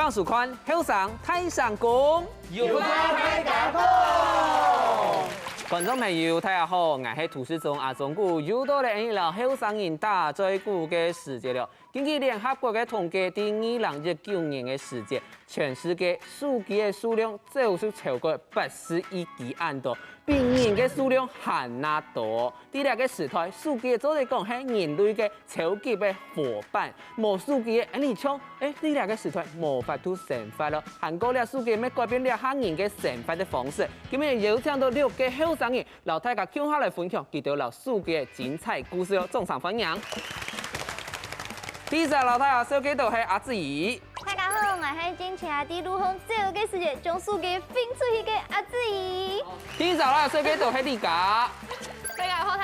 欢迎收看《后上太上宫》，有花太家好。观众朋友，大家好，我是土司中阿中古，又到了了后上人大最久的时节了。根据联合国的统计，在2019年的时节，全世界数据的数量就是超过81亿万多，比人的数量还那多。在这个时代，数据做嚟讲係人類嘅超級嘅伙伴，冇數據嘅你唱，在這個時代冇法度生活咯。韓國呢數據咩改變了客人嘅生活嘅方式，今日有請到6個後生人，老大家共下來分享佢哋老數據嘅精彩故事咯，眾賞歡迎。第一個老太小記到係阿子怡。大家好，我係今次喺路紅最後嘅時間將數據分出去嘅阿子怡。第二個老小記到係李家。大家好，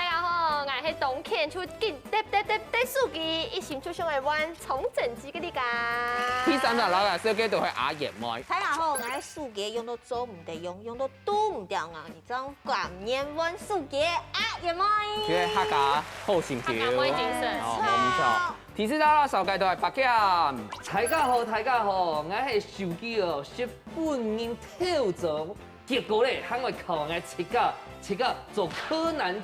我係東県出緊啲數據，一心出上嚟玩重整機嘅呢家。第三個老小記到係阿葉妹。大家好，我係數據用到做唔得用，用到都唔掉啊！你將觀念問數據阿葉妹。佢係客家好心橋。客家妹精神。哦，冇錯。第四個老小記到係白劍。大家好，我係手機哦，是本人跳做，結果咧，喺我求我切個做柯南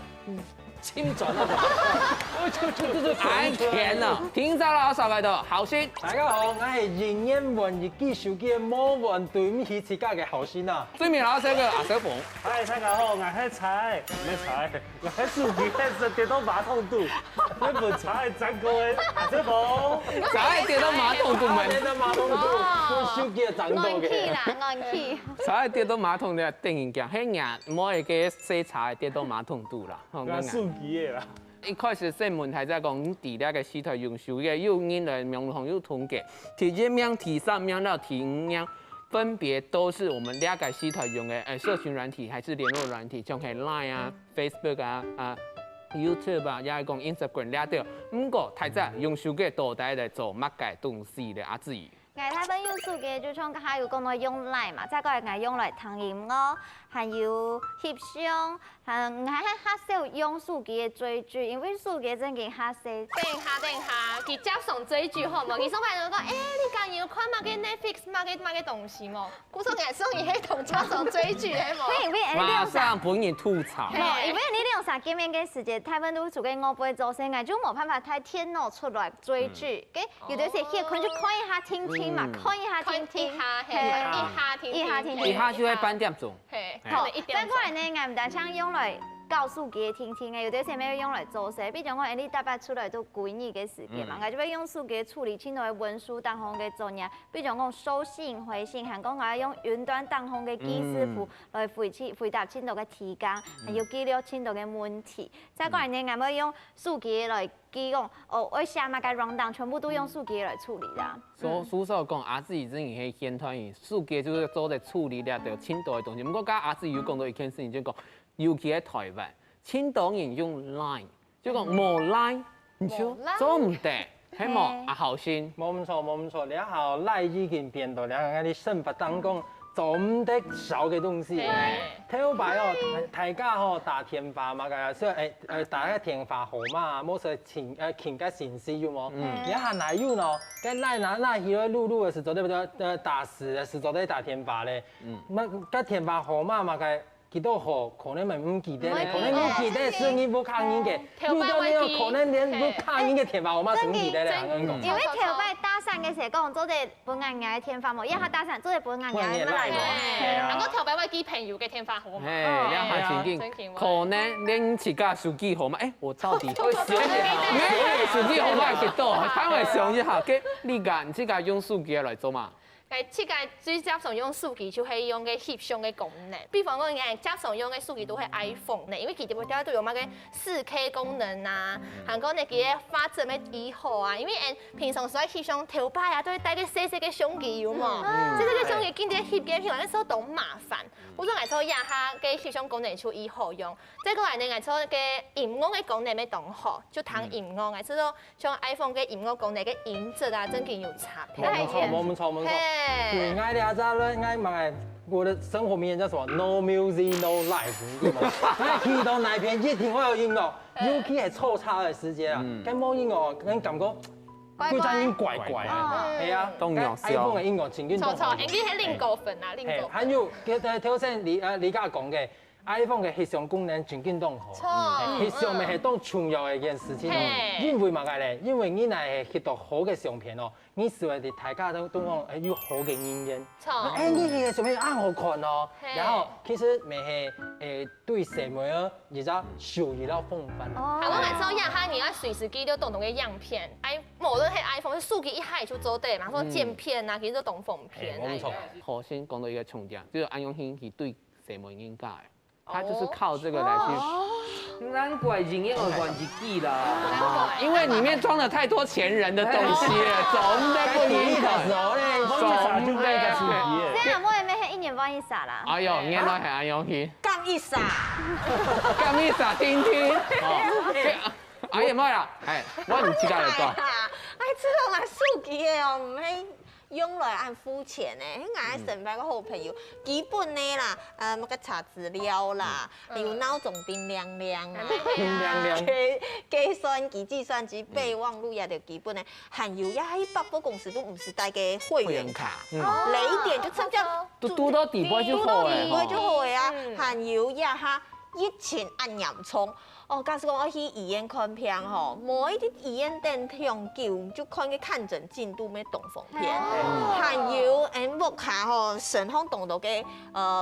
侵轉那個，哎天啊！天生老小記到好心。大家好，我係人言文日記手機魔文對面起自家嘅好心啊！對面老小記阿小鳳。嗨，大家好，我係菜，咩菜？我係手機係跌到馬桶度，呢部菜係真高嘅阿小鳳。菜跌到馬桶度咪？跌到馬桶度，我手機係真到按 key 嘅。啦，按 key。菜跌到馬桶度，突然間喺人冇嘅洗菜跌到馬桶度啦。我手機嘅啦。一開始新聞係在講第二個時代用手嘅，有人來名同有統計，第一名、第三名到第五名，分別都是我們兩個時代用嘅社群軟體，還是聯絡軟體，像係 Line 啊、Facebook 啊、YouTube 啊，也係講 Instagram 兩條。不過太早用手機到底嚟做乜嘅東西咧？阿子怡。我睇翻用數據就像還有講到用來嘛，再過嚟我用來聽音樂，還有翕相，我係較少用數據嘅追劇，因為數據真嘅較少。等下，佢接送追劇好冇？佢上排就講，你今日看乜嘅 Netflix 乜嘅東西冇？古早嘅時候，你係同接送追劇係冇？因為馬上本人吐槽。因為你用啥見面嘅時間，台灣都做嘅我不會做聲嘅，就冇辦法睇電腦出來追劇。有啲時去看就看一下聽聽嘛，看一下聽聽，一下就係半點鐘。好，再過來呢，我唔但想用來教數據聽聽嘅，有啲時咩用來做事，比如講你搭巴出來都幾年嘅時間嘛，我就要用數據處理清楚嘅文書檔項嘅作業，比如講收信、回信，還講我要用雲端檔項嘅記事簿來回答清楚嘅提綱，還有記錄清楚嘅問題。再過來呢，我要用數據來記講，我寫乜嘅 round down 全部都用數據來處理啦。所講阿子怡真係現團員，數據就是做在處理了條青島嘅東西。不過家阿子怡有講到一件事情，就講尤其喺台灣，青島人用 Line， 就講冇 Line， 你就做唔得，係冇阿好心。冇唔錯，你好賴已經變到兩個啲生活當中做唔得少嘅東西。睇白哦，大家哦打電話嘛，所以打個電話號碼，冇說填個信息要冇。你下哪有呢？跟賴那去錄嘅時候，對打字嘅時候在打電話咧。個電話號碼嘛個。幾多號可能咪唔記得咧，可能唔記得是你冇卡音嘅，遇到你有可能連冇卡音嘅電話號碼都唔記得咧。因為頭擺打散嘅時候講做啲本眼嘅電話冇，一下打散做啲本眼嘅乜嚟喎？我頭擺我記朋友嘅電話號碼。一下前景，可能連自家手機號碼，我到底手機號碼幾多？睇我想一下，嘅你家自家用手機來做嘛？即個最接常用數據就係用嘅翕相嘅功能，比方講我接常用嘅數據都係 iPhone 呢，因為佢哋大家都有乜嘅4K 功能啊，韓國呢幾個發展咩以後啊，因為平常時喺翕相頭擺啊都係帶個細細嘅相機有嘛，即係個相機見到翕嘅片，有時候都麻煩，好多人做下下嘅翕相功能就以後用，再過來呢，做嘅音樂嘅功能咩當好，就彈音樂，係說像 iPhone 嘅音樂功能嘅音質啊，真係有差別。冇錯。對，愛哋咋咧？愛買我的生活名言叫什麼 ？No music, no life， 你知嗎？愛去到那邊一定會有音樂，尤其係湊差嘅時節啊，跟冇音樂，跟感覺。规张已经怪怪啊，系啊，动用iPhone 嘅应用真紧动。错，应该係另高分啊，另高分。还有挑戦李家講嘅 iPhone 嘅翕相功能真緊動好，翕相咪係當重要嘅一件事情咯。因為乜嘢咧？因為你係翕到好嘅相片哦，你視為哋大家都講要好嘅影影。錯。你嘅相片啱好看哦，然後其實咪係對社會啊，而家受益到風範。好，我來之後，哈，你要隨時記到動動嘅樣片無論係 iPhone，數據一下就做對，然後剪片啊，其實都動風片。冇錯。頭先講到一個重點，就是安永興係對社會應該。他就是靠這個來去，難怪人影會關自己啦，因為裡面裝了太多前人的東西了，總的不應該。總的。這樣我也沒係一年半一撒啦。哎呦，原來係安永興。干一撒，干一撒聽聽。哎呀媽呀，哎，我唔知道嚟講。哎，這個買手機嘅哦，唔係。用來按付錢誒，我成班個好朋友，基本呢啦，乜個查資料啦，例如鬧鐘叮亮亮啊，計算機、計算機備忘錄也就基本呢，還有呀，喺百貨公司都唔是帶嘅會員卡，雷點就參加，嘟到底部就好誒，底部就好誒啊，還有呀哈，疫情按洋蔥。哦，假使講我去醫院看片吼，每一啲醫院電長久就看個看診進度咩動風片，還有目下吼順豐動到嘅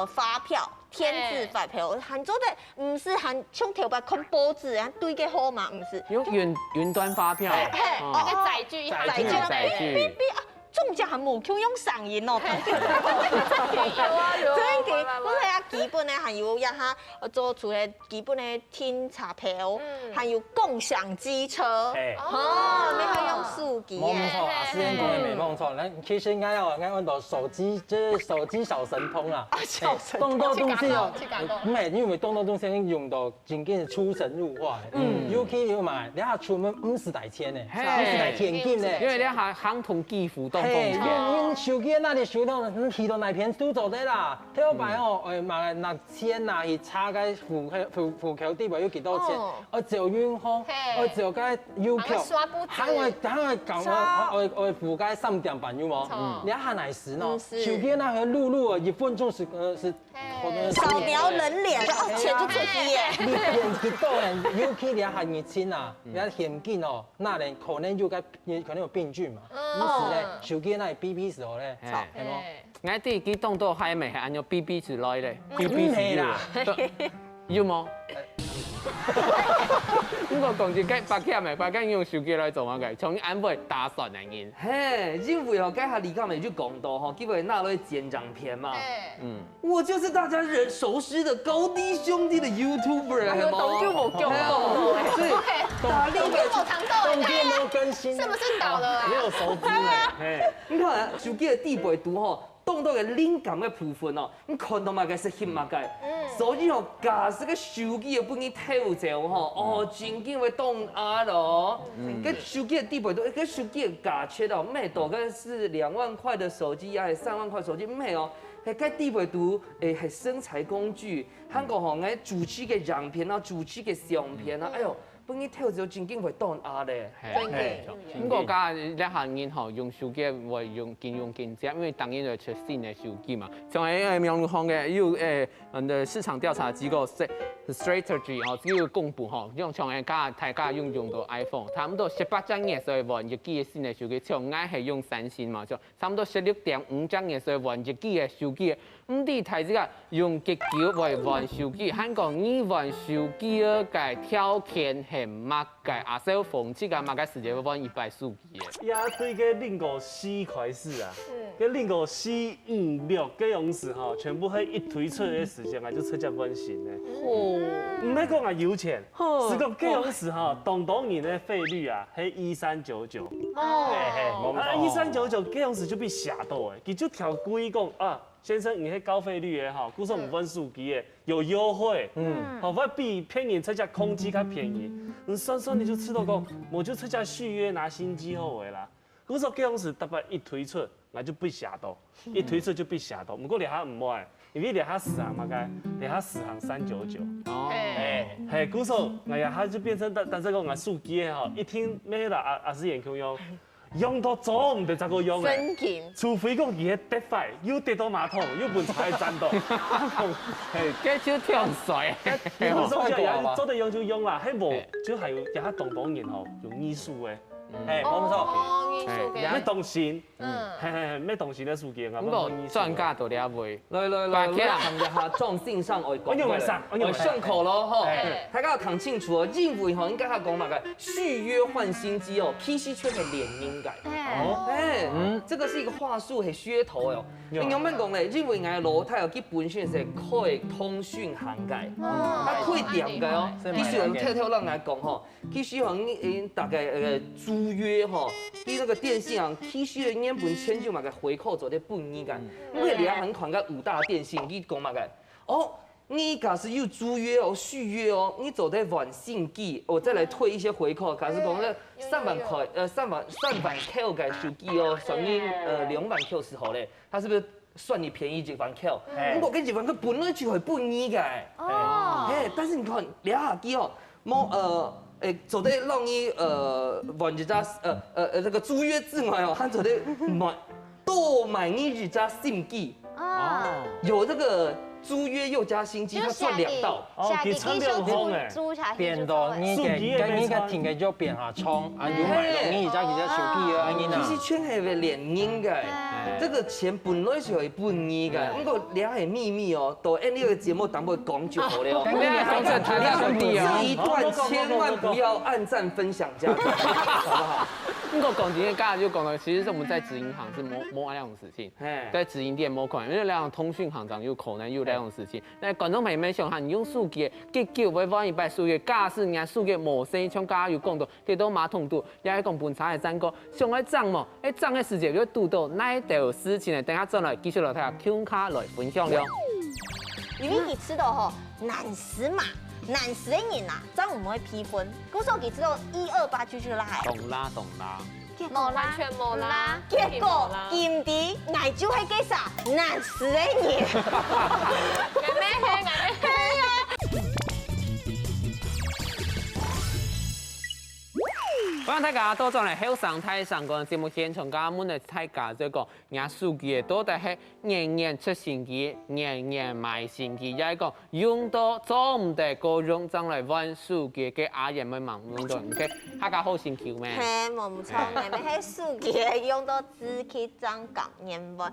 發票、天字發票，還做得唔是還像頭擺看報紙啊對嘅好嘛，唔是用雲端發票，那個載具，中獎係無 Q 用上癮哦，真嘅，我睇下基本咧，還有一下做出嚟基本嘅天查票，還有共享機車，哦，你可以用手機。冇錯，阿師兄講嘅冇錯，咱其實啱揾到手機，即係手機小神通啦，動多東西哦，唔係因為動多東西用到真緊出神入化，尤其要買，你下出門50台錢咧，50台現金咧，因為你行通幾乎都。用手機那裡收到，去到那片都做得啦。睇我擺哦，買6000啊，去插個戶口底部要幾多錢？我就銀行，我就個 UQ， 喊我講我附加3點半有冇？你下來時呢？手機那個錄1分鐘是掃描人臉，哦，錢就出去耶。你點幾多人？尤其你下2000啊，你現金哦，那人可能有病菌嘛，於是咧。手機那係 BB 時候咧，係冇。我啲機動都係咪係按照 BB 之類咧 ？BB 之啦，有冇？我講住計白客咪白客用手機來做乜嘅？從安排打算嚟嘅。嘿，因為哦，該下李剛美就講到哈，基本那類剪長片嘛，我就是大家人熟悉的高低兄弟的 YouTuber，係嗎？就冇用到，所以打另一個動機冇更新，是不是倒了？沒有手機咧。你看手機的地背圖吼。動到嘅靈感嘅部分哦，你看到嘛個是翕嘛個，所以哦，假使個手機又幫你偷走吼，哦，真緊會動啊咯，個手機嘅地背圖，個手機嘅價錢哦，咩大概是2萬塊的手機啊，係3萬塊手機，唔係哦，係個地背圖係生財工具，韓國吼嘅主機嘅樣片啊，主機嘅相片啊，哎呦。幫你跳就真經會當壓咧，真嘅。咁國家一下銀行用手機會用緊接，因為當然就出新嘅手機嘛。像係陽光嘅有市場調查機構 Strategy 哦，只要公布吼，用像係大家用到 iPhone，差唔多18張嘅所以換一機嘅新嘅手機，像我係用三星嘛，就差唔多16.5張嘅所以換一機嘅手機。唔啲睇呢個用結構為換手機，韓國你換手機嘅條件係乜嘅？阿小鳳這個乜嘅時間要換100手機嘅？也對個054開始啊，個05456個樣子吼，全部喺一推出嘅時間啊，就出隻本新嘅。唔係講啊有錢，是個個樣子吼，當年嘅費率啊，係1399。1399個樣子就被嚇到誒，佢就調貴講啊。先生，你係高費率嘅哈，估算5分手機嘅有優惠，好，我比便宜出隻空機較便宜，你算算你就知道講，我就出隻續約拿新機好嘅啦。嗰時候這樣子特別一推出，我就被嚇到，一推出就被嚇到。不過你下唔買，因為你下4行嘛該，你下4行399。哦，係，嗰時候我呀下就變成，但係講我手機嘅哈，一聽咩啦，阿師研究用。用到做唔得再个用诶。真紧。除非讲伊迄跌坏，又跌到马桶，又本菜沾到，嘿，这就挺帅的。有时候就做得用就用啦，迄无就还有其他东方人吼用艺术诶，哎，冇错。哦，艺术嘅。咩动心，嗯，嘿，咩动心的事件啊，不过专家都了袂。来，行一下撞性上我讲过了，我顺口咯吼，大家要讲清楚哦，认为吼应该他讲嘛个续约换新机哦 ，PC 圈系联名改。这个是一个话术，系噱头哦。你有咩讲咧？认为俺罗太哦，基本上是开通讯行界，它开店嘅哦。其实人跳让来讲吼，其实吼大概租约吼，比那个电信行，其实的年本签就嘛个回扣做的不一样。因为两行款个五大电信，你讲嘛个哦。你假使有租约哦、续约哦，你走在软性机，我再来退一些回扣。假使讲咧3万块，3万 K 嘅手机哦，算你2万 Q 时候咧，他是不是算你便宜1万 Q？我跟1万 Q 本来就会不一嘅。哦。但是你看两下机哦，走在让你玩一家这个租约之外哦，他走在多买你一家新机。哦。有这个。租约又加新机，它赚2道。下个机就租下变到你个停个就变下冲，啊有买了你而家其实手机啊，你其实圈系个联名嘅，这个钱本来就系本意嘅，不过俩系秘密哦，都按呢个节目当会讲就好了。这一段千万不要按赞、分享、加赞，好不好？不过讲今天刚才就讲了，其实是我们在直营行是摸那样的事情，在直营店摸款，因为那样通讯行长有可能有那样的事情。那观众朋友们想看，你用数据结构要往一摆数据，假使人家数据无生，像刚刚有讲到跌到马桶度，也系讲本茶的赞歌，上来涨嘛，涨的时间就拄到那条事情呢，等下转来继续来睇下 Q 卡来分享了。因为你知道吼，难死嘛。难死的人啊，这样我们会批分。古手机知道128就去拉。懂啦。冇完全冇啦。结果今地挨就系几啥？难死的人。挨咩黑啊！欢迎大家到转来后上台上个节目现场，甲我们的大家在讲，人数据都在系年年出新机，年年卖新机，也系讲用到做唔得个用将来玩数据嘅阿爷们忙用到唔嘅，客家好先求咩？嘿，冇错，你咪喺数据用到只去涨港年份，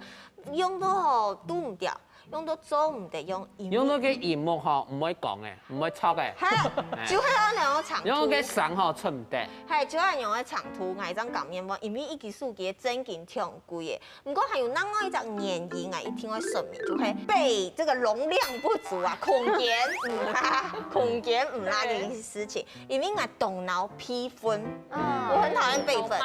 用到吼拄唔掉。用到做唔得用，用到嘅荧幕吼唔可以講嘅，唔可以錯嘅。係，就係按兩個長圖。用嘅相吼出唔得。係，就係用個長圖挨張畫面喎，因為依個數據真件挺貴嘅。不過還有另外一隻原因啊，一聽我說明就係被這個容量不足啊，空間唔拉嘅事情，因為我動腦批分，我很討厭背分，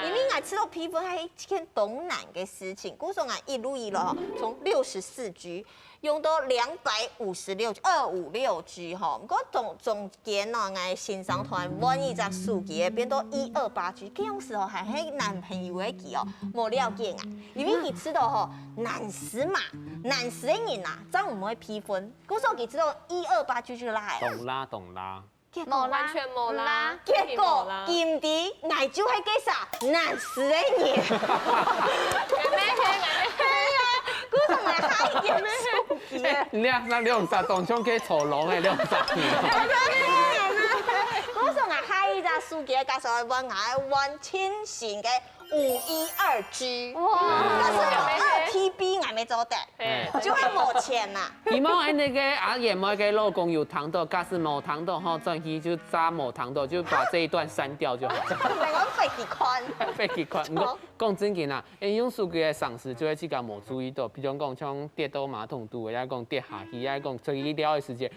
因為我知道批分係一件多難嘅事情，故說我一路以來從64G。用到256G 吼，不過中間喏，我欣賞團換一隻手機變到128G，這種時候係喺男朋友嘅機哦，冇了解啊，因為你知道吼，難死嘛，難死的人啊，真唔會批分，嗰手機知道128G 就拉。懂啦。冇完全冇啦。結果今地挨就係幾啥？難死的人。嗰種係閪嘅咩？你啊，那2隻當槍機坐籠嘅2隻片。嗰種係閪隻數據，加上係玩千線嘅512G，但是有2TB 還沒做得，就係冇錢啦。希望那個阿爺妹嘅老公有糖到，假使冇糖到，吼，轉去就揸冇糖到，就把這一段刪掉就好。我飛機寬，飛機寬。唔過講真嘅啦，用數據嘅嘗試就係自己冇注意到，比如講像跌到馬桶度，也講跌下去，也講出去了嘅時間，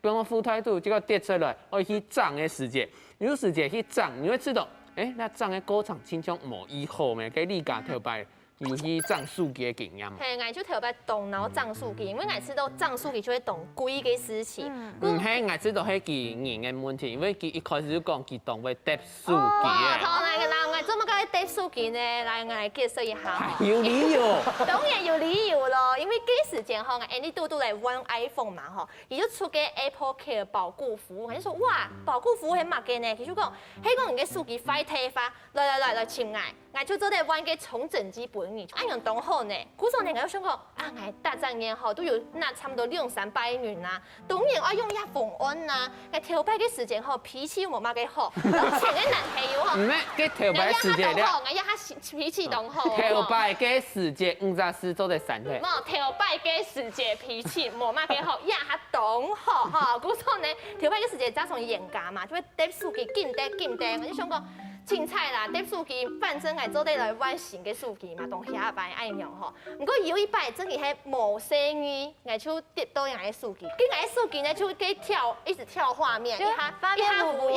比如講負態度，結果跌出來，我去漲嘅時間，有時間去漲，你會知道。那漲嘅過程清楚冇以後咩，給你家頭擺，有去藏数据的经验嘛？嘿，我就特别动脑藏数据，因为我知道藏数据就会动规个事情。唔係，我知道係佢人嘅問題，因為佢一開始就講佢當會疊數據哦，嘅。好，我做乜解疊數據呢？來，我來解釋一下。有理由。當然有理由咯，因為嗰時間吼，我 Andy 都來玩 iPhone 嘛吼，伊就出個 Apple Care 保固服務，我就說哇，保固服務係乜嘅呢？佢就講，迄個人嘅數據快退化，來請我就做嚟玩個重整機本年，按樣當好呢。古時候我想講啊，我大半年吼都有那差唔多200-300元啊，當然我用一逢安啊，我調擺嘅時間吼脾氣冇乜嘅好，前個男朋友吼，唔係，佢調擺時間咧。我要他脾氣當好。調擺嘅時間50做在3歲。冇調擺嘅時節脾氣冇乜嘅好，呀他當好吼，古時候呢調擺嘅時節加上嚴格嘛，就會疊數據緊疊，我就想講。凊彩啦，疊數據，反正係做得來玩新嘅數據嘛，當下擺愛用吼。不過有一擺真係係無聲語，我就疊到人嘅數據，跟人嘅數據呢就會跳，一直跳畫面，一下舞，一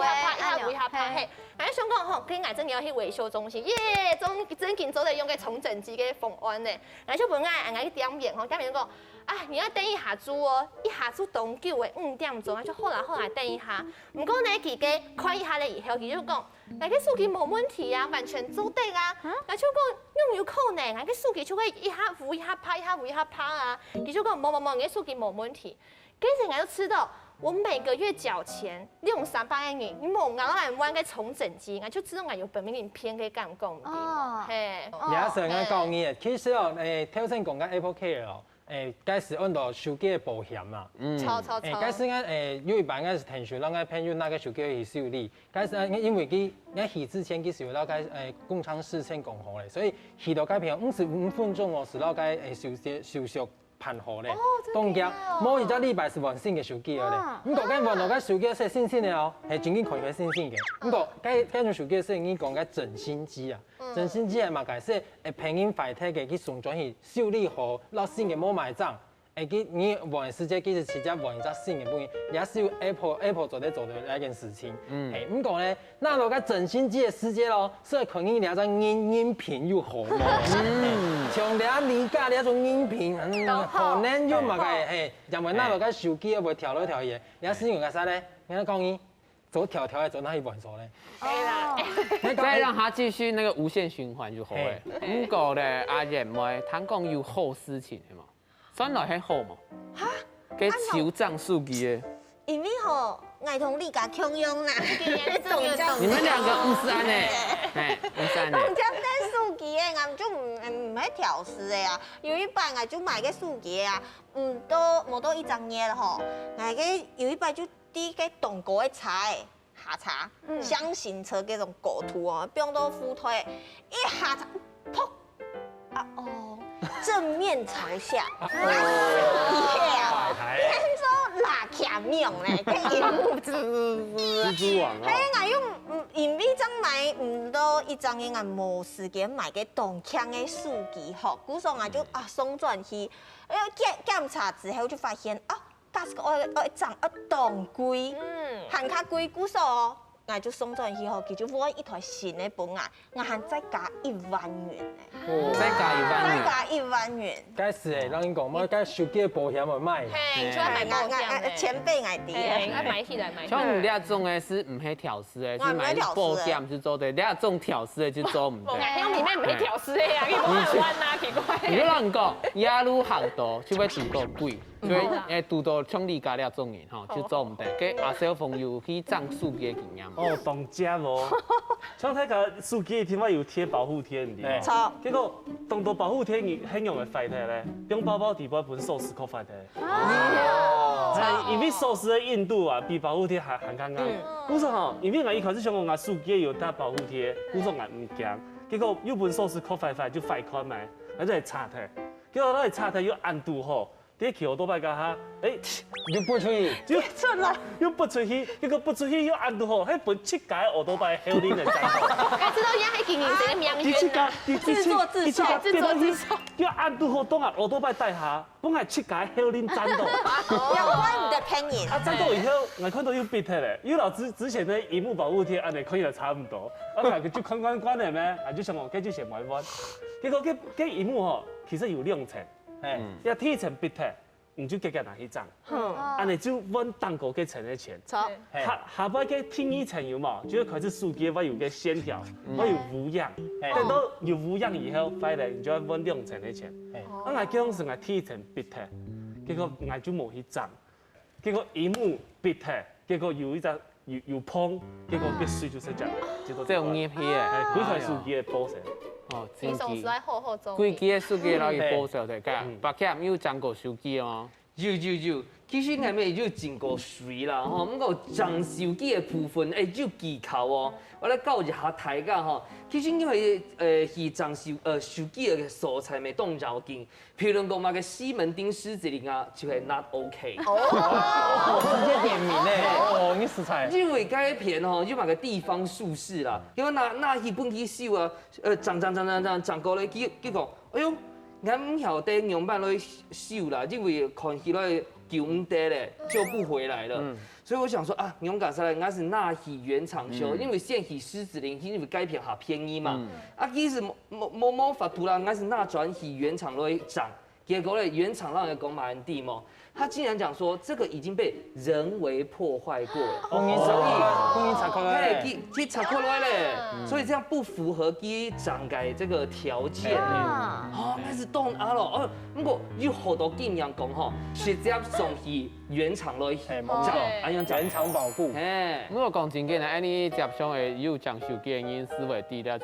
下拍，嘿。我就想講吼，跟人真要去維修中心，耶，真緊做得用嘅重整機嘅方案呢，我就本來我去點名吼，點名講。啊，你要等一下煮哦，一下煮當久的5點鐘，就好啦，等一下。不過呢，佢嘅看一下咧以後，佢就講，那個數據冇問題啊，完全做得啊。我就講，有可能，那個數據就會一下浮一下拍，一下浮一下拍啊。佢就講冇，那個數據冇問題。跟住我就知道，我每個月繳錢200-300元，你冇我來玩個重整機，我就知道我有本命片可以咁講嘅。哦，也是我教你嘅，其實哦，頭先講緊 Apple Care 哦。假使按到手機嘅保險嘛，錯。假使有一半是聽說，咱個朋友那個手機去修理，假使因為佢去之前佢是有那個工廠事先講好咧，所以去到嗰邊55分鐘哦，是那個手續辦好咧，當日冇一隻禮拜是換新嘅手機嘅咧，唔過嗰換到個手機係新鮮嘅哦，係真緊看佢新鮮嘅，唔過嗰種手機係已經講緊整新機啊。整新機係嘛解釋誒平應快體嘅，佢送轉去修理好，攞新嘅冇埋帳，佢你換時間佢就直接換一隻新嘅本，也是由 Apple 做的一件事情。唔過咧，那落個整新機嘅時間咯，所以可能兩隻音頻又好咯，像兩理解兩種音頻，可能又嘛解因為那落個手機會調來調去，你使用嘅時候咧，你講伊。走條條走哪去玩耍咧？係啦，再讓他繼續那個無限循環就好誒。不過咧，阿爺咪聽講有好事情嘅嘛，算來係好嘛？嚇？嘅手帳數據嘅。因為吼，我同你家共用啦，你們兩個唔是安尼，唔是安尼。當家啲數據嘅，我就唔係調試嘅啊。有一擺我就買個數據啊，冇多1張嘢啦吼，我嘅有一擺就。啲嘅動過嘅茶下茶，箱型車嗰種構圖哦，不用到副推，一下茶，噗，正面朝下，你說哪強命咧？跟熒幕蜘蛛網啊！係我用因為張買唔到1張嘢，我冇時間買個動強嘅數據，好，古時候我就送轉去，檢查之後就發現假使我漲一檔貴，限卡貴股數哦，我就送轉去後，佢就換一台新嘅本啊，我還再加1萬元咧，再加1萬元。假使讓你講，我假手機嘅保險咪買，係，就買保險，前輩我啲，我買起來。像你呢種嘅是唔係調試嘅，是買保險就做對，你呢種調試嘅就做唔對。喺裏面唔係調試嘅呀，佢冇人玩啊，奇怪。如果人講，野路行道就會賭到貴。所以賭到像你家呢種人吼，就做唔得。佢阿小鳳有去漲數據嘅經驗。哦，當家無，像睇個手機天話有貼保護貼，唔係？錯。結果當到保護貼很用嘅快貼咧，用包包底部一本壽司扣快貼。係因為壽司嘅硬度啊，比保護貼還剛剛。故說吼，因為我一開始想講我手機有搭保護貼，故說我唔驚。結果有本壽司扣快就快款買，我就係插貼。結果我係插貼又硬度好。啲橋多擺架下，又撥出去，又撥出去，結果撥出去又按到好，喺本設計我都擺 Hellin 嘅站頭。我知道而家喺經營這個名媛自作自受，又按到好當啊，我都擺帶下，本來設計 Hellin 站頭。有關的偏見。站到以後，我看到有變態咧，因為之前咧螢幕保護貼，按你可以就差唔多，我感覺就關嘅咩，我就想我繼續寫埋彎。結果嗰螢幕吼，其實有兩層，哎，一第一層必睇，唔就加加哪一張，安尼就揾蛋糕嘅層嘅錢。錯，下擺嘅第一層有冇？就開始數機，我有個線條，我有模樣。等到有模樣以後，翻嚟你就要揾兩層嘅錢。我係講成係第一層必睇，結果我就冇去漲，結果螢幕必睇，結果有一隻有碰，結果嘅水就成隻，這種熱氣嘅，係幾台數機嘅波成。哦，你總是愛好好做。貴機嘅手機攞去報銷的，㗎，白客有漲過手機哦。有，其實係咪有真個水啦吼，不過漲手機嘅部分有技巧哦。我來教一下大家吼，其實因為是漲手機嘅素材咪當着緊，譬如講嘛個西門町獅子林啊，就係 not OK。直接點名呢，你食材。因為該片吼，就嘛個地方術士啦，因為那去本去秀啊，漲過來結果，哎呦！俺唔曉得用辦來修啦，因為看起來救唔得咧，救不回來了。所以我想說啊，用趕上來，俺是納起原廠修，因為現起獅子林，因為該片好便宜嘛。啊，其實冇法度啦，俺是納轉起原廠來漲，結果咧原廠讓人講馬人地嘛，他竟然講說這個已經被人為破壞過了，公益查扣來，去查扣來咧，所以這樣不符合機漲改這個條件咧。哦，那是當啊咯，哦，不過有好多經驗講吼，直接送去原廠來漲，原廠保護。哎，我講真嘅，安尼接上嘅有漲手機嘅人思維啲那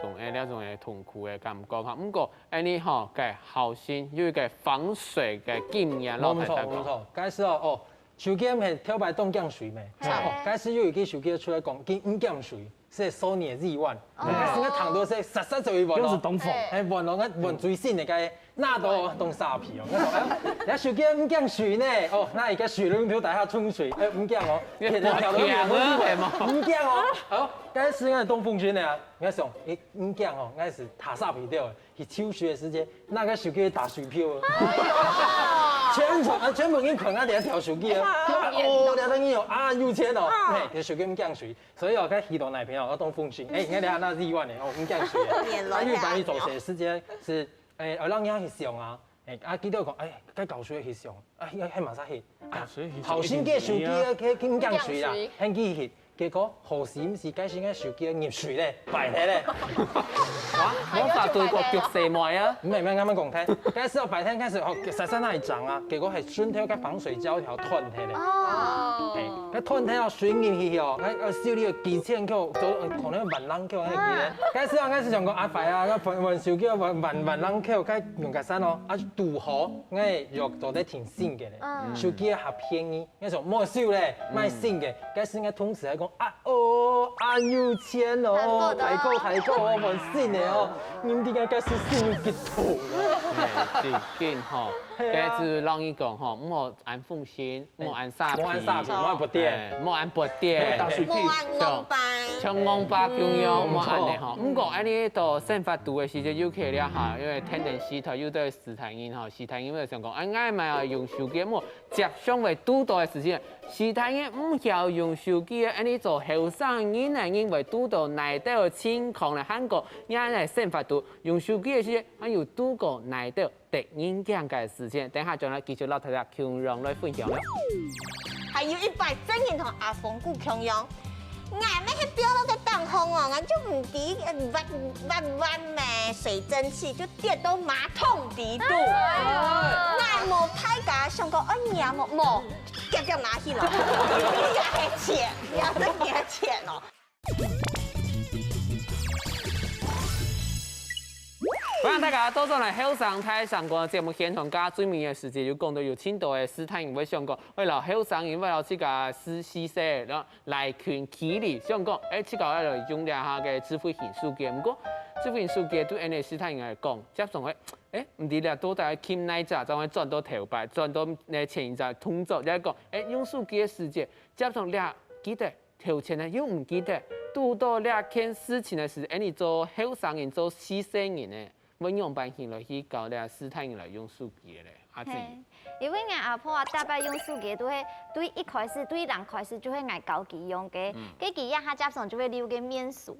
種嘅痛苦嘅感覺嚇。不過安尼吼嘅後生有一個防水嘅經驗咯，冇錯。嗰時哦，手機係挑白當降水咩？嗰時有一個手機出來講，唔降水，是Sony Z1。嗰時我躺到是實就會換咯，是東風，係換咯，我換最新嘅個，那都當沙皮哦。我講，手機唔降水呢？哦，那而家水龍頭底下沖水，唔降哦，其實調到兩個字唔降哦。好，嗰時我係東風圈嘅啊，我想，唔降哦，我是塔沙皮掉，去抽水嘅時間，那個手機打水漂全部已經捆喺第一條手機啊！哦，你等於啊有錢哦，條手機唔降水，所以我喺喜多那邊哦，我當風險，你睇下那Z1嘅哦唔降水啊！日本去做些時間是讓人去上啊，記得講該搞水去上，喺馬上去，後先嘅手機佢唔降水啦，喺機去。結果何時唔是？嗰時嘅手機入水咧，敗體咧。我發對過腳射賣啊！唔係啱啱講聽，嗰時我白天嗰時實際係漲啊，結果係順條嘅防水膠條斷體咧。哦。係，斷體我水入去哦，我燒呢個幾千塊，可能萬啷塊嗰啲咧。嗰時上個阿快啊，我運手機萬啷塊，佢用架山哦，啊鍍好，我藥做得挺新嘅咧。手機係便宜，我想冇燒咧，賣新嘅。嗰時我同事係講有錢哦，抬高，我換新嘅哦，你點解嗰時先要結土係，最近吼，嗰次讓伊講吼，唔好按風險，唔好按沙皮，唔好按薄碟，唔好按薄碟，冇按硬巴，像硬巴咁樣，唔好按咧吼。不過安尼到生發度嘅時陣，有去了嚇，因為天然氣頭有對時態因吼，時態因就想講，啱咪用手機，唔好接上為拄到嘅時陣，時態因唔曉用手機，安尼做後生人啊，因為拄到內底嘅情況咧，韓國啱嚟生發度用手機嘅時陣，還有拄過內底突然間嘅事情，等下將來繼續攞大家強讓來分享啦。還有100真人同阿鳳姑強樣，俺咩去飆到個當空哦，俺就唔抵彎咩水蒸氣，就跌到馬桶底度。俺冇太假，想講娘冇，夾拿去了，要得錢哦。歡迎大家到咗嚟後生台上個節目現場，加最面嘅時節要講到有青島嘅斯坦人會上講，為了後生人為了這個實習生，然後來權起嚟上講，這個要用兩下嘅智慧型數據，不過智慧型數據對呢個斯坦人嚟講，接上去，唔知啦，到底傾哪隻，就會轉到頭擺，轉到呢前就通作，就係講，用數據嘅時節，接上倆記得頭前呢又唔記得，拄到倆件事情嘅時，你做後生人做實習生人呢？我用辦法來去搞啲斯坦人來用手機咧。阿姊。因为俺阿婆啊，大概用手机都会对一开始对人开始就会爱教佢用嘅，佢佢一下接上就會溜嘅面水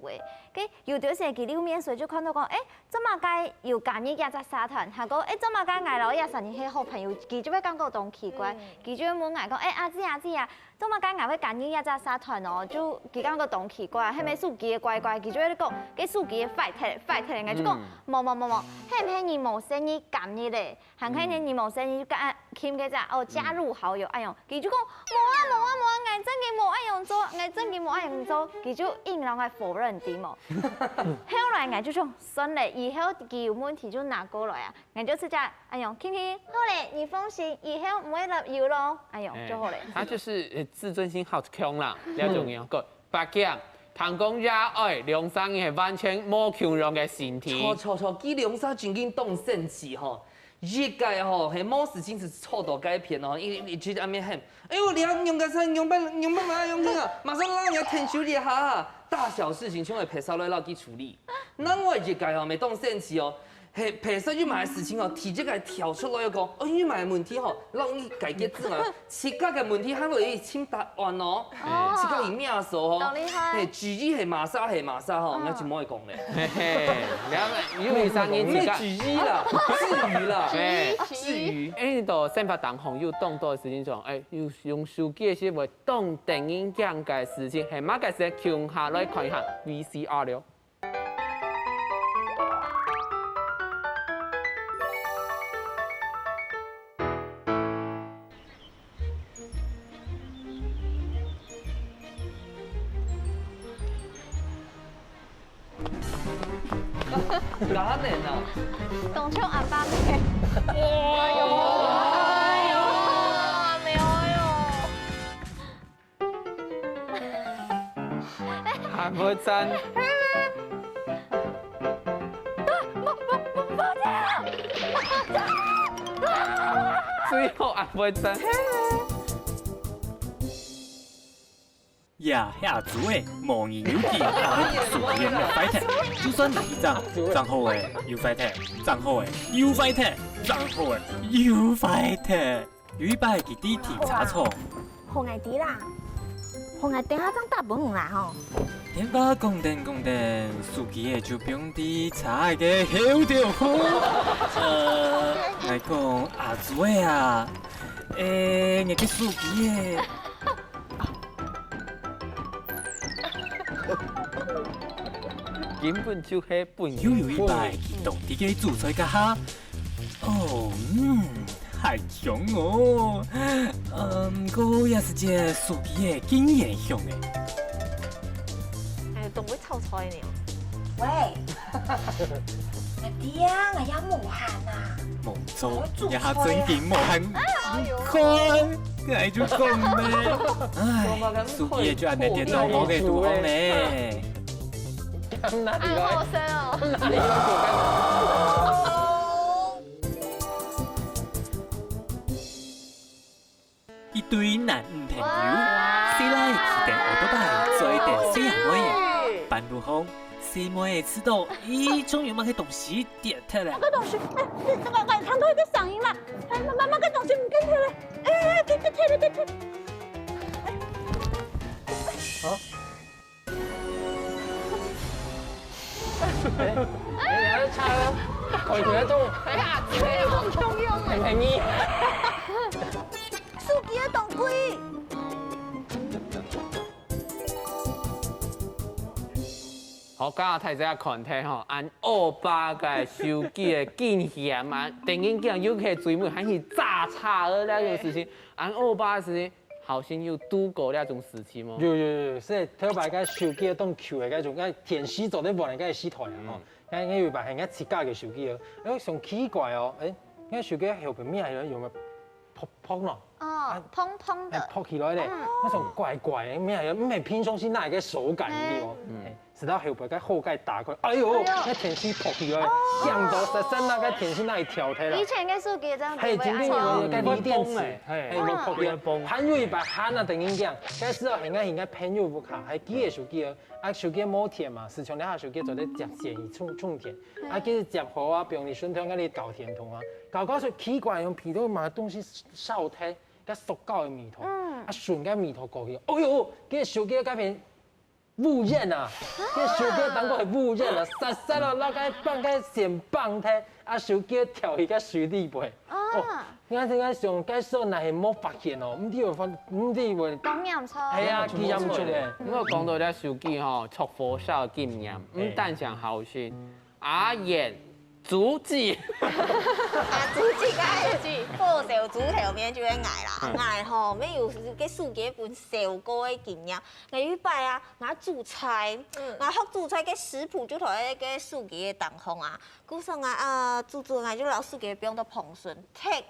嘅，佢有條時佢溜面水就看到講，怎麼解要揀呢一隻沙灘？係講怎麼解捱落一陣係好朋友，佢就會感覺到奇怪，佢就會問捱講，阿姊，怎麼解捱會揀呢一隻沙灘哦？就佢感覺到奇怪，係咪手機嘅怪怪？佢就會講，佢手機嘅快睇，捱就講冇，係唔係你冇聲音揀呢咧？係唔係你冇聲音揀？Kim 嘅咋？加入好友愛用，佢就講冇啊，我真嘅冇愛用做，我真嘅冇愛用做，佢就硬讓我否認啲冇。後來我就講算咧，以後佢有問題就拿過來啊，我就直接愛用 Kim， 好咧，你放心，以後唔會落油咯，愛用就好咧。他就是自尊心好強啦，了種樣個白劍。唐公也愛梁生係完全冇強壯嘅身體。錯，佢梁生真經當神奇吼。一屆吼，係冇事情是錯到改變哦，一直喺面喊，哎呦，梁用個啥用辦嘛用聽啊，馬上讓人聽手一下，大小事情全會撇手來落去處理。那我一屆吼，未當神奇哦，係撇手要買事情哦，提這個跳出來講，哦，要買問題吼，讓你解決之外，其他嘅問題還會請答案哦，其他係咩數吼？係注意係馬莎吼，我就唔可以講咧。嘿嘿，你因為生意自家。注意啦，至於啦。至於，你到新發當紅要當多嘅事情上，要用手機嘅時會當電影講嘅事情，係乜嘅事強下來看一下 VCR 了。哪能啊？董秋阿爸咩？韓國真。最後韓國真。呀，遐做诶，模擬有見啊，數年嘅快艇，就算哪一張好诶，有快艇，張好诶，有快艇，張好诶，有快艇，有一擺佢啲甜茶醋，紅藝啲啦，紅藝頂下張大本啦吼。點把講定，數機嘅就不用啲茶嘅好條好，嚟講阿做诶啊，你嘅數機嘅。根本就係本又有一擺動啲嘅做菜家下，係強哦，個也是隻數機嘅經驗強嘅。仲會臭菜呢？喂，阿爹啊，我要無限啊！冇做，一下真見無限，看，係就講咩？唉，數機嘅就按你電腦我嘅讀好咩？啊，好深哦！一堆男朋友，誰來騎電奧多拜做一點西洋妹？半路後，西妹知道，咦，終於把個東西點出來。個東西，這個看到一個聲音啦，媽媽個東西唔跟出來，跟出。啊？你有得差啦，佢條一中，睇下自己好中庸啊！平意。手機嘅當歸。好，今日睇隻看睇吼，按歐巴嘅手機嘅經驗啊，電影鏡又可以追尾，還是炸叉的那種事情，按歐巴嘅事情。好像有度過那種時期嗎？有，即係睇白個手機當球嘅嗰種，嗰填洗做啲無人嗰洗台啊吼，嗰有白係嗰設計嘅手機哦，上奇怪哦，嗰手機後邊咩係用咩撲咯？哦，蓬蓬的。泡起来咧，那种怪怪的，唔系平常时那个手感的哦。直到后背个后盖打开，哎呦，那甜心泡起来，香到实身那个甜心那一条体啦。以前嘅手机这样子嘿，会今天有个锂电池，嘿，嘿，冇泡起来，含有一把含啊，等于讲，该时候应该朋友不卡，还机个手机哦，啊手机冇电嘛，时常你下手机做咧接线去充电，啊叫接好啊，比如你顺通嗰啲搞电筒啊，搞搞出奇怪用皮都买东西烧体，个塑胶嘅米头，啊顺个米头过去，哎呦，个手机改变。误认啊！个手机当过系误认啊，实实咯，那个放个线棒梯，啊手机跳去个水里背。哦，我上介绍那是冇发现哦，唔知会。经验错。系啊，经验唔出嘅。我讲到咧手机吼，出火烧经验，唔但想好心，阿眼足迹。足迹个报销猪头面就会挨啦，挨吼，咩有个数几本烧过的经验，我有一摆啊，我煮菜，我学煮菜个食谱就同迄个数几的同行啊，古时煮我就老数几不用到烹顺，剔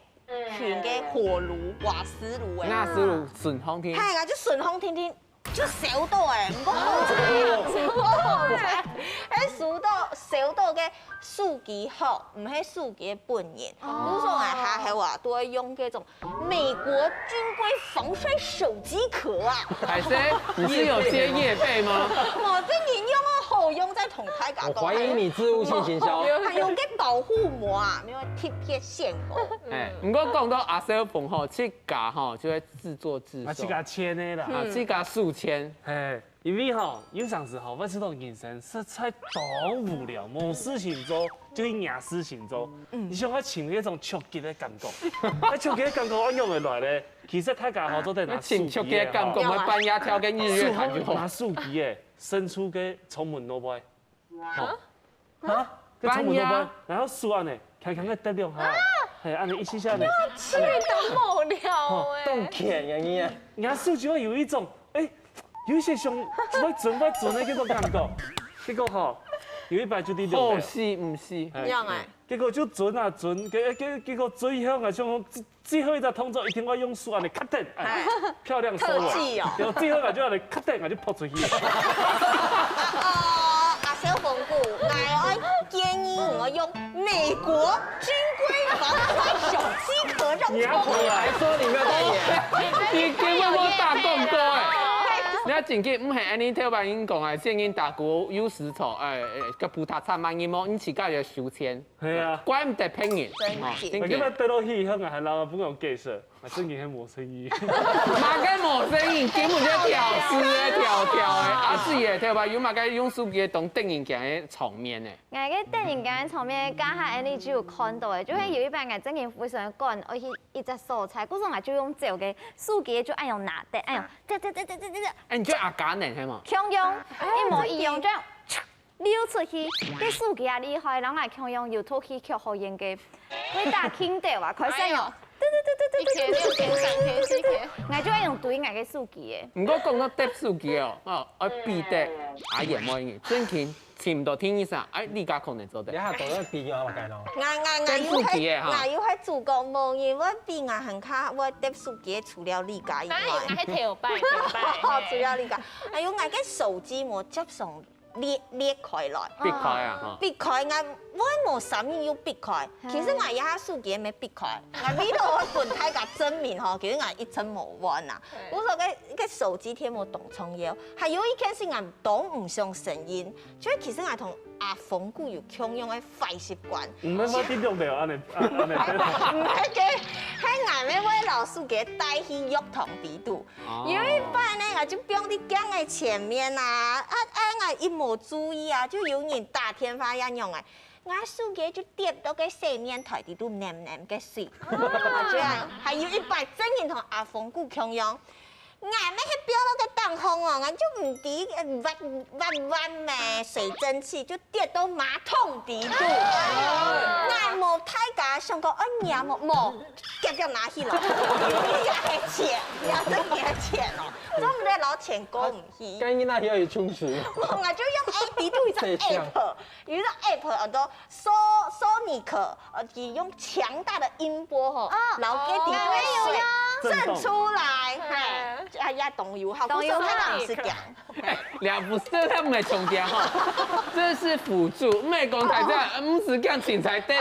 全个火炉、瓦斯炉诶，瓦斯炉顺风天，系我就顺风天天。就烧到诶，唔讲好菜啊，好菜，迄烧到嘅数机好，唔系数机本人。比如说下系话都会用嗰种美国军规防摔手机壳啊。海生，你是有接业配吗？我这你用啊好用在同台讲。我怀疑你置入性行销。还用个保护膜啊，没有贴片线哦。哎，不过讲到阿 Sir 朋吼，这家吼就会自作自受。啊，这家签的啦，啊，这家数千。哎，因为哈有阵时吼，我这种人生实在多无聊，无事情做就去惹事情做。你想我请那种超级的感觉，那超级的感觉我用得来咧。其实大家好都在拿请超级的感觉，我半夜跳跟日月潭就好。拿手机诶，伸出个充门罗杯，好，啊，半夜，然后输完呢，开开个得了哈，嘿，按你一起下呢，气到无聊哎，动钱呀你啊，拿手机会有一种哎。有一些上会准的嗰种感觉，结果吼有一摆就啲好是唔是？样哎，结果就准啊准，结果最后啊像最后一只动作一定要用手安尼 cut 定，漂亮收尾，然后最后啊就安尼 cut 定啊就扑出去。阿小冯姑，我建议我用美国军规防摔手机壳让你还说你没有代言，你根本冇打广告哎！你啊，真嘅唔系安尼，头版已经讲啊，现今大股有时错，个葡萄产万一毛，你自家就收钱，系啊，怪唔得骗人，真嘅。得到去香港还老不用介绍，真嘅系冇生意。马个冇生意，根本就挑事的挑的，啊是嘅，头版有马个用手机当电影镜的场面诶。我个电影镜的场面，家下安尼就有看到诶，就係有一班我真嘅非常趕，我去一隻素菜，嗰種我就用照嘅手機就按用拿的，按用，哎，你就阿假人係嘛？強用，一模一樣，這樣溜出去，啲手機啊厲害，然後我強用 YouTube 去學好用嘅，佢打輕掉啊，佢使用。一天6天3天4天，我就愛用對我嘅手機嘅。唔過講到碟手機哦，我比得阿爺冇用，最近前唔到天醫生，哎，你家可能做得。你下做咗比較嘛計咯。我要喺做個無因為比我很卡，我碟手機除了你家以外，喺條擺，除了你家，哎呦，我嘅手機冇接上裂開來，裂開啊！裂開我冇啥嘢要裂開，其實我一下手機沒裂開，我呢度我本體嘅證明嗬，其實我一針冇彎啊。我說個手機貼冇動充腰，還有一件事我都唔上聲音，所以其實我同阿馮姑有共用嘅壞習慣。唔係我啲用掉安尼，唔係嘅，喺外面位老師給帶去浴堂底度，有一班呢我就放啲鏡喺前面啊，我一冇注意啊，就有人打天花一用嘅。我手機就跌到個洗面台底度黏嘅水，這樣還有一擺真人同阿馮姑共用。我咪去標到個當空哦，我就唔知彎咩水蒸氣就跌到馬桶底度，我冇睇架上個娘冇，夾拿起來，也係錢，也真嘅錢哦，做唔得攞錢過唔去。跟你那條有充實。我就用 A B 度一隻 app， 有一個 app 叫做 Sonic， 用強大的音波吼，然後給底部证出来，嘿，哎呀，动油好，动油太是讲，两不是他们的重点哈，这是辅助，没讲台这，唔是讲芹菜得，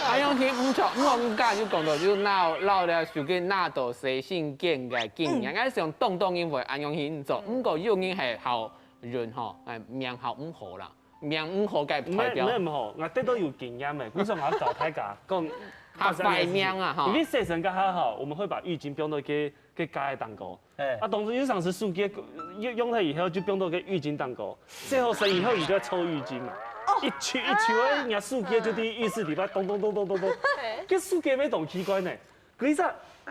还用去唔错，唔讲就讲到就闹了，手机拿到谁性健嘅经验，我想动因为安用去做，唔过用因系好人吼，命好唔好啦，命唔好嘅代表。唔好，我得到有经验嘅，古时候我教大家讲。他白命啊哈！因为洗身较好，我们会把浴巾放到给加的当高。啊，同时有上次书记用它以后就放到给浴巾当高，洗好身以后你就要抽浴巾嘛。一抽，人家书记就伫浴室里边咚，个书记要动奇怪呢。其实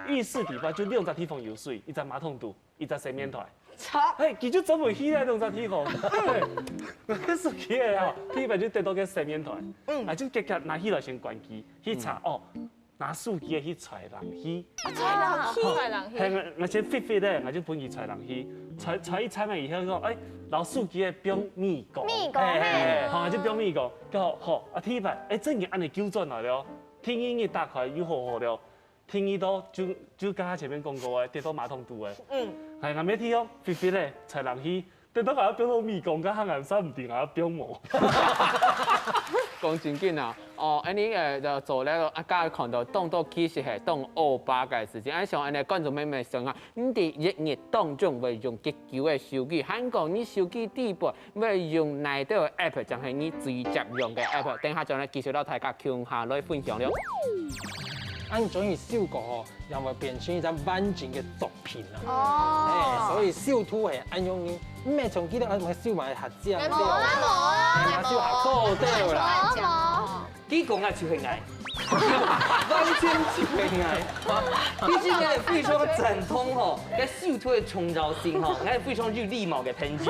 浴室里边就2只地方有水，一只马桶肚，一只洗面台。嘿，佢就走袂起来2只地方。个书记的吼，里边就得到个洗面台。啊，就结拿起来先关机，去查哦。拿手机去揣人去，揣人去，我先fit 咧，我就本去揣人去，揣一揣嘛以后讲，哎，老手机的表咪讲，好，就表咪讲，好，啊，第一排，哎，正经按你纠正来了，听音乐打开又好了，听伊都就刚才前面讲过的，得到马桶肚的，系我咩听哦 fit 咧，揣人去。得到我表到咪講，甲行人生唔定我表模。講正經啊，安尼就做咧，家看到當到其實係當200嘅事情。像安尼觀眾妹想啊，你哋1日當中會用幾久嘅手機？韓國你手機底部會用哪啲 app？就係你最常用嘅 app。等下將嚟繼續到大家傾下來分享了。按種而修過吼，又會變成一張完整嘅作品啦。所以修圖係按用呢，唔係從幾多按咪修埋下之後，冇啦，修下錯掉啦。佢講嘅就係愛，完全就係愛。畢竟我哋非常正統吼，嘅修圖嘅創造性吼，我係非常有禮貌嘅編劇。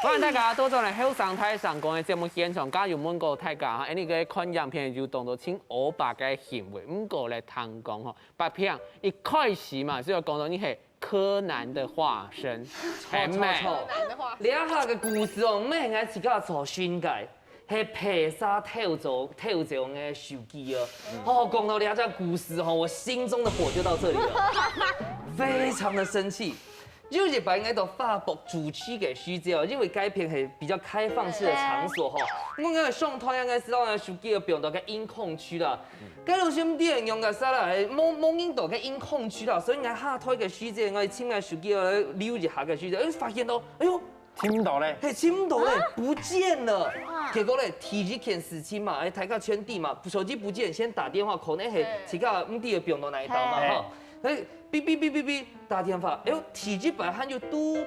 歡迎大家到咗嚟後生台上講嘅節目現場，加入問過大家嚇，呢個看影片就當做請500嘅行為，唔過嚟談講嗬，白片一開始嘛，就講到你係柯南的化身，係咪？兩下嘅故事哦，唔係我自己做宣介，係披薩跳蚤嘅手機哦。講到兩隻故事哦，我心中的火就到這裡了，非常的生氣。就日本喺度發布主區嘅需求，因為該片係比較開放式嘅場所吼，我哋上台應該知道嘅手機要變到嘅音控區啦，該路先啲用嘅啥啦，係冇引到嘅音控區啦，所以我下台嘅需求，我哋請嘅手機我溜一下嘅需求，發現到，哎呦，聽唔到咧，係聽唔到咧，不見了，結果咧提起件事情嘛，睇下圈地嘛，手機不見，先打電話，可能係睇下唔知要變到哪一度嘛，哈。哎，嗶，打電話，哎呦，體積擺喊就嘟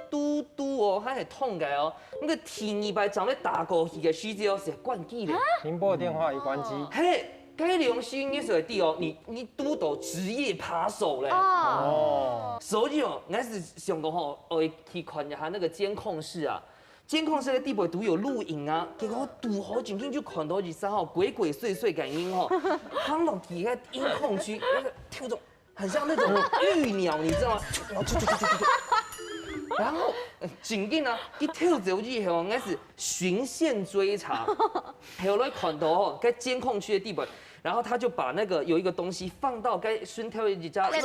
哦，喊係痛嘅哦。那個體二擺長咧打過去嘅需求是關機咧。您撥電話已關機。嘿，該良心你說的哦，你督到職業扒手咧。哦。所以哦，我是想講吼，我去看一下那個監控室啊。監控室嘅地部都有錄影啊，結果堵好緊就看到23號鬼祟嘅音吼，放落去個音控區那個跳動。很像那種玉鳥，你知道嗎？然後緊緊啊，一跳走以後，應該是循線追查，後來看到哦，該監控區的地板，然後他就把那個有一個東西放到該順跳一家垃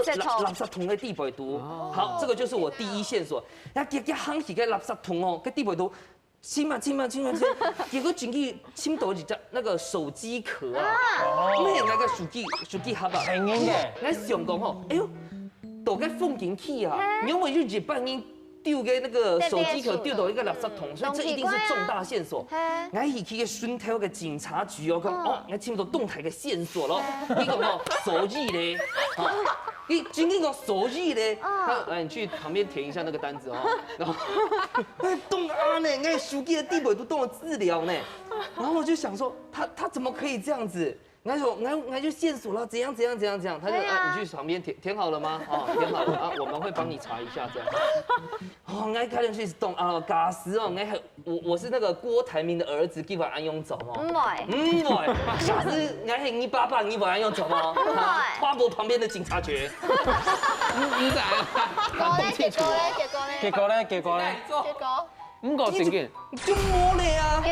圾桶的地板度。好，這個就是我第一線索。然後一行起個垃圾桶哦，個地板度。親嘛，結果進去親到一隻那個手機殼啊，咩那個手機盒啊，平嘅，我想講吼，哎呦，倒個風景器啊，因為日本人丟個那個手機殼丟到一個垃圾桶，所以這一定是重大線索。我一去個順頭個警察局哦，講哦，我親到動態個線索咯，呢個哦手機咧，你今天講手機咧，來你去旁邊填一下那個單子哦，然後動啊呢，那手機的地位都動了治療呢，然後我就想說，他怎麼可以這樣子？我就線索了，怎樣？他就你去旁邊填好了嗎？哦，填好了啊，我們會幫你查一下這樣。哦，我開始去動啊，假死哦，我是那個郭台銘的兒子，叫我安用走嘛。唔會，假死我係你爸爸，你不安用走嗎？花博旁邊的警察局。結果咧？唔过正经，就摸了啊！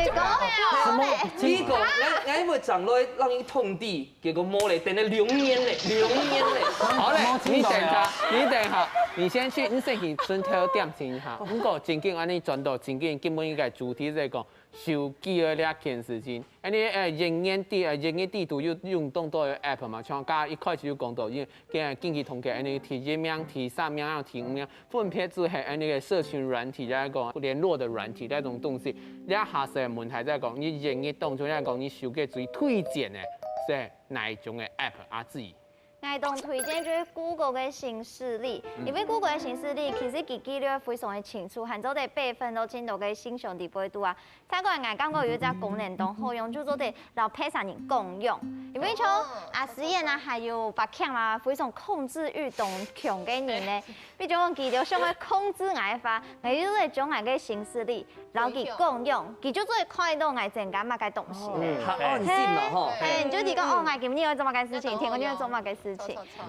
結果呢個我因為長落讓伊痛地，結果摸了，等了2年嘞，2年嘞。好嘞，你等一下，你先去，你先去先挑点心一下。唔过正经安尼转到正经，根本应该主题在讲手机的两件事情。安尼人眼地图有用动到的 app 嘛，像刚一开始就讲到，因为经济统计安尼提1名、提3名、要提5名，分别之系安尼个社群软体在讲联络的软体那种东西，你下世的问题在讲，你人嘅当中在讲你手机最推荐的是哪一种的 app 啊？自己。我同推荐就是 Google 嘅新勢力，因為 Google 嘅新勢力其實佢記錄非常嘅清楚，含做啲備份都真到嘅信息地背度啊。再個我感覺有一隻功能當好用，就做啲老配上人共用，因為像實驗啊，還有白強啊，非常控制欲當強嘅人咧，比如講佢就想要控制我發，我就係將我嘅新勢力，然後佢共用，佢就做看到我整間乜嘅東西咧。好安心啦吼。你就提講哦，我今日要做乜嘅事情，聽講要做乜嘅事情。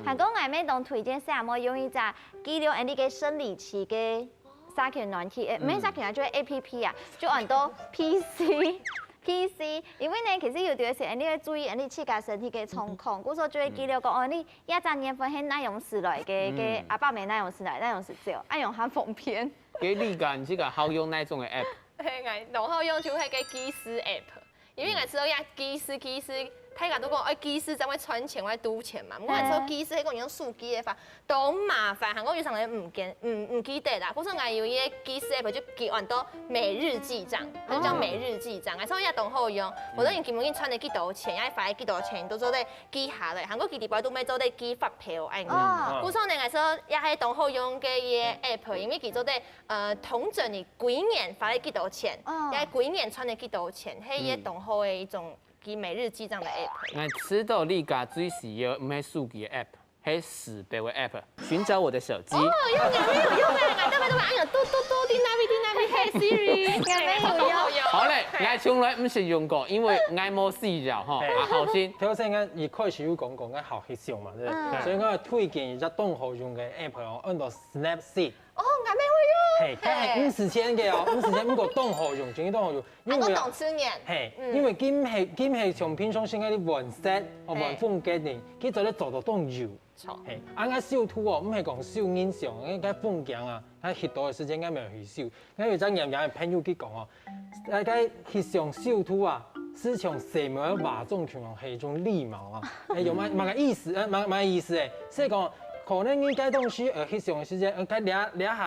韓國我咪當推薦啥麼用一隻記錄你嘅生理期嘅社群軟體，唔係社群啊，就係 APP 啊，就按到 PC，因為呢其實有啲時你要注意你自家身體嘅狀況，故所就會記錄講哦，你一陣年份係哪樣時來嘅阿爸咪哪樣時來，哪樣時照，按用下封片。給你講這個好用哪種嘅 app？係我好用就係個機師 app，因為我知道呀機師。睇人都講，機師怎會存錢或者賭錢嘛？我係說機師係講用數機嘅法，都麻煩，韓國有時候唔記得啦。嗰時我有一個機師 app 就記完到每日記帳，佢叫每日記帳。所以也當好用，無論你基本已存咗幾多錢，也發幾多錢，都做得記下來。韓國佢哋擺都咩做得記發票安尼。嗰時候我說也係當好用嘅嘢 app，因為佢做得統整你幾年發咗幾多錢，也係幾年存咗幾多錢，係一當好嘅一種。每日記帳的 app， 我知道你家最需要唔係數據嘅 app，係識別嘅 app。尋找我的手機。哦，用嘅，都按嘟嘟嘟，滴哪邊，Hey Siri， 有用。好嘞，我從來唔是用過，因為我冇試着吼。啊，好先。頭先我一開始有講過，我學習上嘛，所以我推薦一隻當好用嘅 app 哦，按到 Snapseed。哦，我未會用。係，佢係50錢嘅哦，50錢，不過當好用，仲要當好用。因為當吃年。係，因為兼係從平常先嗰啲雲石、雲風嘅年，佢就咧做到當搖。係，啱啱小圖哦，唔係講小影像，嗰啲風景啊，喺翕到嘅時間啱咪去燒。我有陣人嘅朋友佢講哦，嗰啲翕相小圖啊，是從什麼馬種權係一種禮貌啊，係有乜個意思？乜意思誒？即係講。可能你該東西翕相嘅時間，該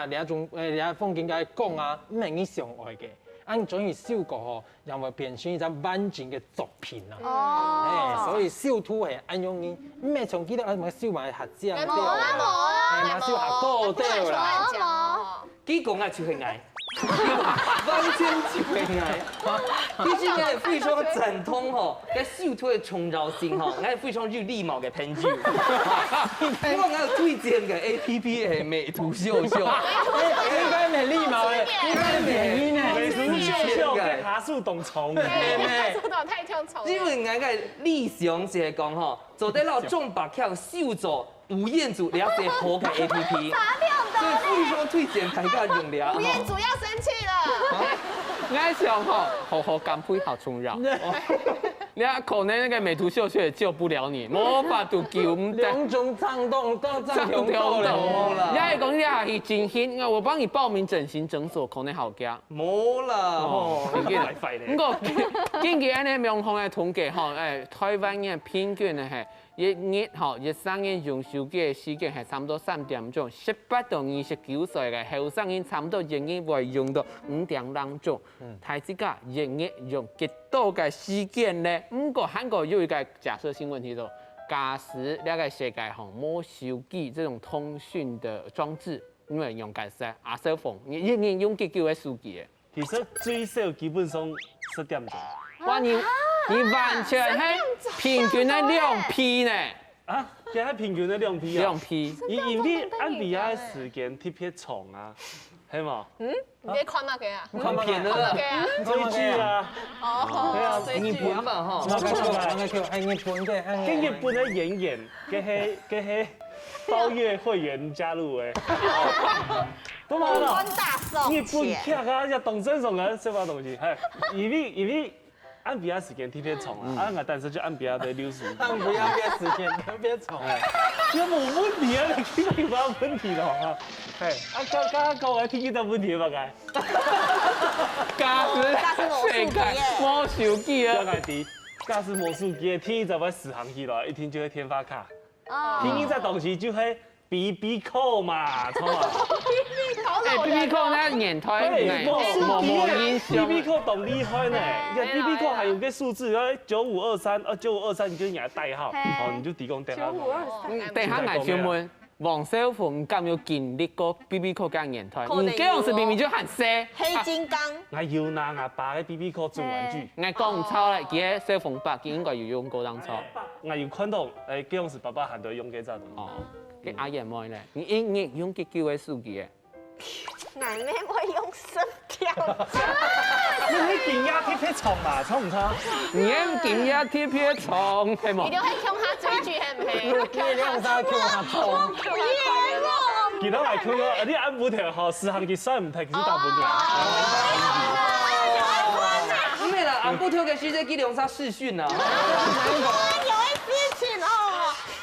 兩種風景該講啊，唔係你上愛嘅，按總係效果吼，讓我變成一張完整嘅作品啊。哦。所以小圖係按用你，唔係從幾多咪燒埋合照。冇啦，燒下高調啦。幾講啊，就係愛。完全就係愛。其實我係非常贊同吼，喺小圖嘅創造性吼，我係非常有禮貌嘅朋友。因為我有推薦嘅 APP 係美圖秀秀。應該沒禮貌嘅，應該美音嘅。美圖秀秀嘅下樹當蟲。下樹當太像蟲。因為我嘅理想就係講吼，做得到種白橋秀做。吳彥祖了解好嘅 APP， 所以非常推薦大家用了。吳彥祖要生氣了。我想吼，好好乾杯，好重要。你可能那個美圖秀秀也救不了你，冇法度救唔得。兩種震動都震動到啦。你係講你係去整形，我幫你報名整形診所，可能好驚。冇啦，哦，不過根據安尼民航嘅統計吼，台灣嘅平均咧係。一日吼，一生人用手機嘅時間係差唔多3點鐘，18到29歲嘅後生人差唔多一日會用到5點2鐘。睇自家一日用幾多嘅時間咧？不過韓國有一個假設性問題就，假使呢個世界吼冇手機這種通訊的裝置，因為用嘅係iPhone，你一日用幾久嘅手機？其實最少基本上10點鐘。哇！你完全係平均的2P 呢？啊，其實平均的2P 啊。2P。因為按比較時間特別長啊，係嘛？嗯，你看乜嘅啊？看片啦，追劇啊。哦。係啊，日本嘛吼。跟日本的演員，佢係包月會員加入嘅。都冇了。大送日本钱。客啊，要懂这种人什么东西？哎，因为按比亚时间特别长啊，俺但是就按比亚的流速。按不要别时间特别长。要冇问题啊，你基本有啥问题了啊？哎，刚讲我听到问题吧该？假是世界冇手机啊！要来滴，假是魔术机，天就要驶航起来，一听就会天发卡。天一在东西就会BB扣嘛，错嘛？哎，BB扣那年台冇音响。 BB 扣懂厉害呢，你看 BB 扣还有个数字，9523，9523你就拿代号，哦，你就提供代号。等下来询问王小虎，唔敢有经历过 BB 扣跟年台，唔这样是明明就很细。黑金刚。我要拿我爸的 BB 扣做玩具。我讲唔错咧，佢嘅小凤伯應該要用過當初。我有看到，誒，這樣是爸爸喊到用嘅咋？哦，嘅阿爺妹咧，你用幾舊嘅手機嘅？ 奶奶会用声调，你喺電壓貼床嘛，錯唔錯？你喺電壓貼床係冇？你都係向下追住係唔係？你用啥叫他衝？其他嚟佢個，啲按部條號時行嘅衰唔睇，其實大半唔係啦，按部條嘅時節，佢用啥視訊啊？有一事情哦，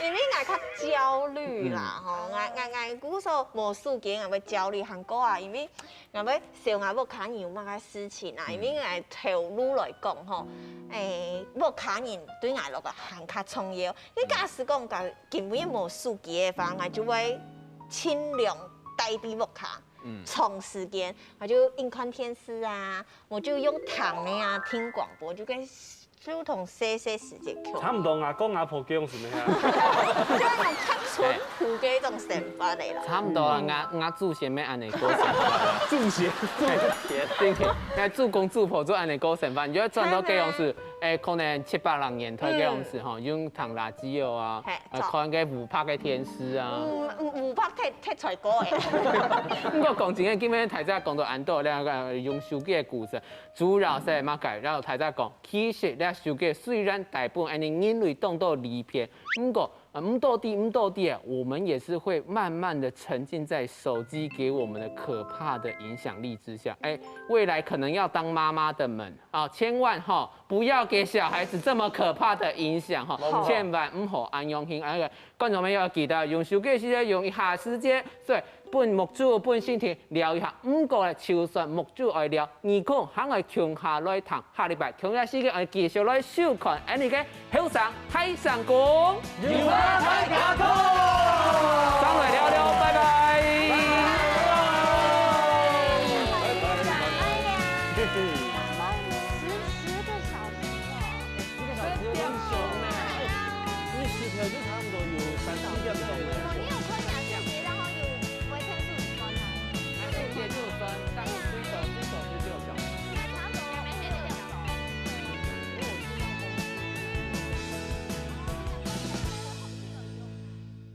因為我較焦慮啦，吼，我估說魔術嘅我會焦慮韓國啊，因為我要小我要看有乜嘅事情啊，因為我條路來講吼，要看人對我嚟講係較重要，因為假使講個根本魔術嘅話，我就會盡量帶俾我看。 長時間，我就硬看電視啊，我就用躺的啊，聽廣播，就同細時節溝。差唔多阿公阿婆這樣子咩？即係用較淳樸嘅一種想法嚟啦。差唔多啦，我祖先咩安尼過成，祖先，祖公祖婆做安尼過成法，你就轉到這樣子，可能7、8人年代這樣子吼，用糖垃圾油啊，看個五拍嘅電視啊。五拍踢菜歌嘅。不過講真嘅，今日大家講到安度兩個用手機嘅故事，主要係乜解？然後大家講，其實咧手機雖然大部分人類當到離片，不過唔到底啊，我們也是會慢慢的沉浸在手機給我們的可怕的影響力之下。未來可能要當媽媽的們啊，千萬哈不要給小孩子這麼可怕的影響哈，千萬唔好安用心。觀眾們要記得用手機時用一下時間，所以本目睭本身體聊一下。不過咧，就算目睭愛聊，耳孔還會強下來談。下禮拜同樣時間我繼續來收看，你嘅後生海上公。要睇假通。